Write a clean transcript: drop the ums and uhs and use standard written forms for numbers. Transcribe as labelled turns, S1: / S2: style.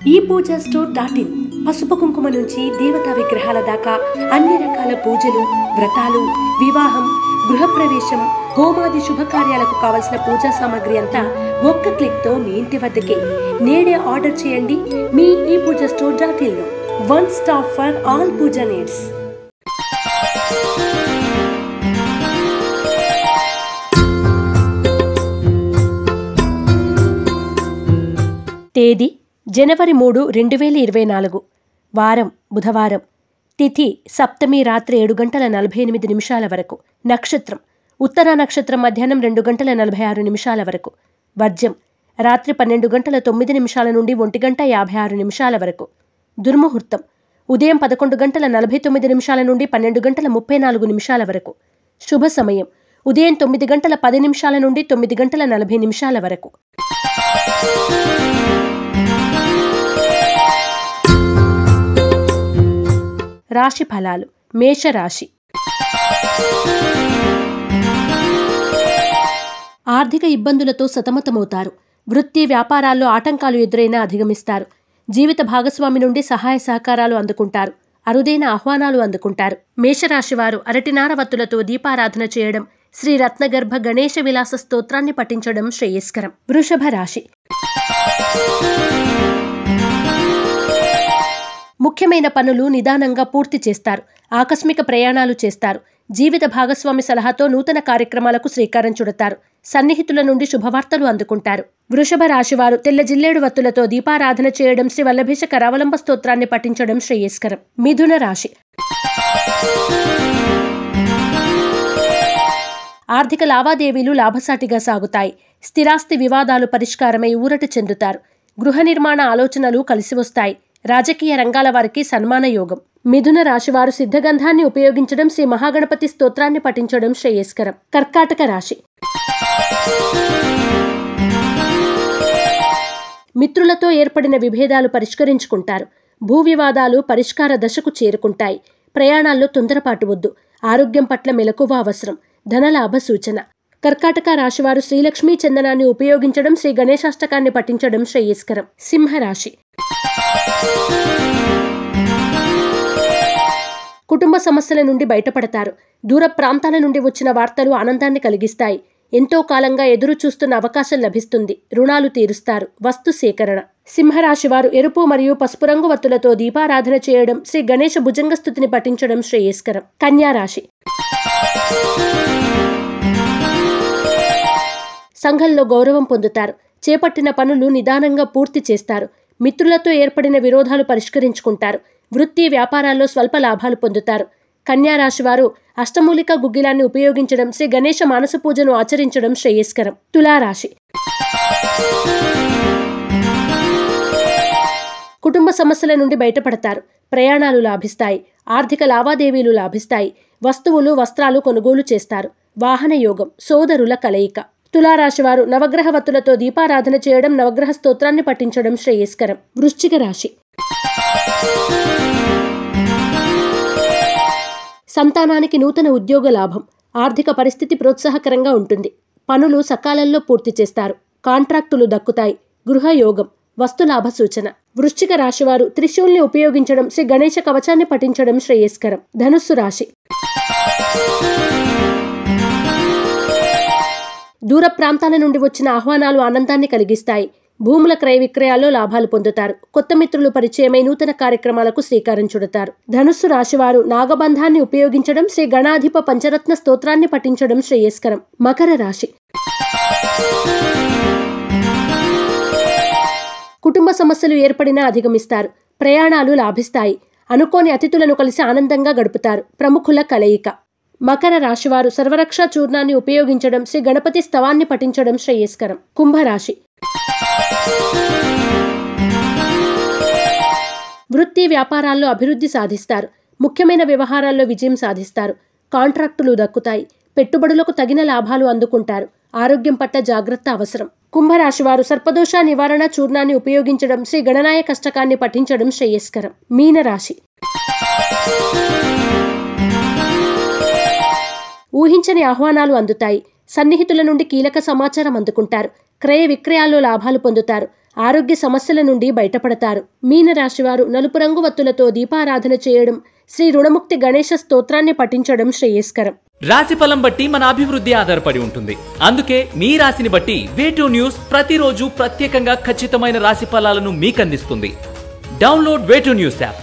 S1: ePoojaStore.in పసుపు కుంకుమ నుంచి దేవతా విగ్రహాల దాకా అన్ని రకాల పూజలు, వ్రతాలు, వివాహం, గృహప్రవేశం, హోమాది శుభకార్యాలకు కావలసిన పూజా సామాగ్రి అంతా ఒక్క క్లిక్ తో మీ ఇంటి వద్దకే. నేడే ఆర్డర్ చేయండి మీ ePoojaStore.in లో. One stop for all puja needs. తేదీ జనవరి 3, 2024. వారం బుధవారం. తిథి సప్తమి రాత్రి 7:48 వరకు. నక్షత్రం ఉత్తర నక్షత్రం మధ్యాహ్నం 2:46 వరకు. వర్జ్యం రాత్రి 12:09 నుండి 1:56 వరకు. దుర్ముహూర్తం ఉదయం 11:49 నుండి 12:34 వరకు. శుభ సమయం ఉదయం 9:10 నుండి 9:40 వరకు. రాశి ఫలాలు. మేషరాశి. ఆర్థిక ఇబ్బందులతో సతమతమవుతారు. వృత్తి వ్యాపారాల్లో ఆటంకాలు ఎదురైనా అధిగమిస్తారు. జీవిత భాగస్వామి నుండి సహాయ సహకారాలు అందుకుంటారు. అరుదైన ఆహ్వానాలు అందుకుంటారు. మేషరాశి వారు అరటినార వత్తులతో దీపారాధన చేయడం, శ్రీ రత్నగర్భ గణేశ విలాస స్తోత్రాన్ని పఠించడం శ్రేయస్కరం. వృషభ రాశి. ముఖ్యమైన పనులు నిదానంగా పూర్తి చేస్తారు. ఆకస్మిక ప్రయాణాలు చేస్తారు. జీవిత భాగస్వామి సలహాతో నూతన కార్యక్రమాలకు శ్రీకారం చుడతారు. సన్నిహితుల నుండి శుభవార్తలు అందుకుంటారు. వృషభ రాశివారు తెల్ల జిల్లేడు వత్తులతో దీపారాధన చేయడం, శ్రీ వల్లభేశ కరావలంబ స్తోత్రాన్ని పఠించడం శ్రేయస్కరం. మిథున రాశి. ఆర్థిక లావాదేవీలు లాభసాటిగా సాగుతాయి. స్థిరాస్తి వివాదాలు పరిష్కారమై ఊరట చెందుతారు. గృహ నిర్మాణ ఆలోచనలు కలిసి వస్తాయి. రాజకీయ రంగాల వారికి సన్మాన యోగం. మిథున రాశివారు సిద్ధగంధాన్ని ఉపయోగించడం, శ్రీ మహాగణపతి స్తోత్రాన్ని పఠించడం శ్రేయస్కరం. కర్కాటక రాశి. మిత్రులతో ఏర్పడిన విభేదాలు పరిష్కరించుకుంటారు. భూ వివాదాలు పరిష్కార దశకు చేరుకుంటాయి. ప్రయాణాల్లో తొందరపాటు వద్దు. ఆరోగ్యం పట్ల మెలకువ అవసరం. ధనలాభ సూచన. కర్కాటక రాశివారు శ్రీలక్ష్మీ చందనాన్ని ఉపయోగించడం, శ్రీ గణేశాష్టకాన్ని పఠించడం శ్రేయస్కరం. సింహరాశి. కుటుంబ సమస్యల నుండి బయటపడతారు. దూర ప్రాంతాల నుండి వచ్చిన వార్తలు ఆనందాన్ని కలిగిస్తాయి. ఎంతో కాలంగా ఎదురు చూస్తున్న అవకాశం లభిస్తుంది. రుణాలు తీరుస్తారు. వస్తు సేకరణ. సింహరాశివారు ఎరుపు మరియు పసుపు రంగు వత్తులతో దీపారాధన చేయడం, శ్రీ గణేశ భుజంగస్తుతిని పఠించడం శ్రేయస్కరం. కన్యారాశి. సంఘంలో గౌరవం పొందుతారు. చేపట్టిన పనులు నిదానంగా పూర్తి చేస్తారు. మిత్రులతో ఏర్పడిన విరోధాలు పరిష్కరించుకుంటారు. వృత్తి వ్యాపారాల్లో స్వల్ప లాభాలు పొందుతారు. కన్యారాశి వారు అష్టమూలిక గుగ్గిలాన్ని ఉపయోగించడం, శ్రీ గణేశ మానస పూజను ఆచరించడం శ్రేయస్కరం. తులారాశి. కుటుంబ సమస్యల నుండి బయటపడతారు. ప్రయాణాలు లాభిస్తాయి. ఆర్థిక లావాదేవీలు లాభిస్తాయి. వస్తువులు వస్త్రాలు కొనుగోలు చేస్తారు. వాహన యోగం. సోదరుల కలయిక. తులారాశివారు నవగ్రహ వత్తులతో దీపారాధన చేయడం, నవగ్రహ స్తోత్రాన్ని పఠించడం శ్రేయస్కరం. వృశ్చిక రాశి. సంతానానికి నూతన ఉద్యోగ లాభం. ఆర్థిక పరిస్థితి ప్రోత్సాహకరంగా ఉంటుంది. పనులు సకాలంలో పూర్తి చేస్తారు. కాంట్రాక్టులు దక్కుతాయి. గృహయోగం. వస్తులాభ సూచన. వృశ్చిక రాశివారు త్రిశూల్ని ఉపయోగించడం, శ్రీ గణేశ కవచాన్ని పఠించడం శ్రేయస్కరం. ధనుస్సు రాశి. దూర ప్రాంతాల నుండి వచ్చిన ఆహ్వానాలు ఆనందాన్ని కలిగిస్తాయి. భూముల క్రయ విక్రయాల్లో లాభాలు పొందుతారు. కొత్త మిత్రులు పరిచయమై నూతన కార్యక్రమాలకు శ్రీకారం చుడతారు. ధనుస్సు రాశివారు నాగబంధాన్ని ఉపయోగించడం, శ్రీ గణాధిప పంచరత్న స్తోత్రాన్ని పఠించడం శ్రేయస్కరం. మకర రాశి. కుటుంబ సమస్యలు ఏర్పడినా అధిగమిస్తారు. ప్రయాణాలు లాభిస్తాయి. అనుకోని అతిథులను కలిసి ఆనందంగా గడుపుతారు. ప్రముఖుల కలయిక. మకర రాశివారు సర్వరక్ష చూర్ణాన్ని ఉపయోగించడం, శ్రీ గణపతి స్తవాన్ని పఠించడం శ్రేయస్కరం. కుంభరాశి. వృత్తి వ్యాపారాల్లో అభివృద్ధి సాధిస్తారు. ముఖ్యమైన వ్యవహారాల్లో విజయం సాధిస్తారు. కాంట్రాక్టులు దక్కుతాయి. పెట్టుబడులకు తగిన లాభాలు అందుకుంటారు. ఆరోగ్యం పట్ల జాగ్రత్త అవసరం. కుంభరాశివారు సర్పదోష నివారణ చూర్ణాన్ని ఉపయోగించడం, శ్రీ గణనాయక అష్టకాన్ని పఠించడం శ్రేయస్కరం. మీనరాశి. ఊహించని ఆహ్వానాలు అందుతాయి. సన్నిహితుల నుండి కీలక సమాచారం అందుకుంటారు. క్రయ విక్రయాల్లో లాభాలు పొందుతారు. ఆరోగ్య సమస్యల నుండి బయటపడతారు. మీనరాశివారు నలుపు రంగు వత్తులతో దీపారాధన చేయడం, శ్రీ రుణముక్తి గణేశ స్తోత్రాన్ని పఠించడం శ్రేయస్కరం.
S2: రాశి ఫలం బట్టి మన అభివృద్ధి ఆధారపడి ఉంటుంది. అందుకే మీ రాశిని బట్టి వే2 న్యూస్ ప్రతిరోజు ప్రత్యేకంగా ఖచ్చితమైన రాశి ఫలాలను మీకు అందిస్తుంది. Download Way2 news app.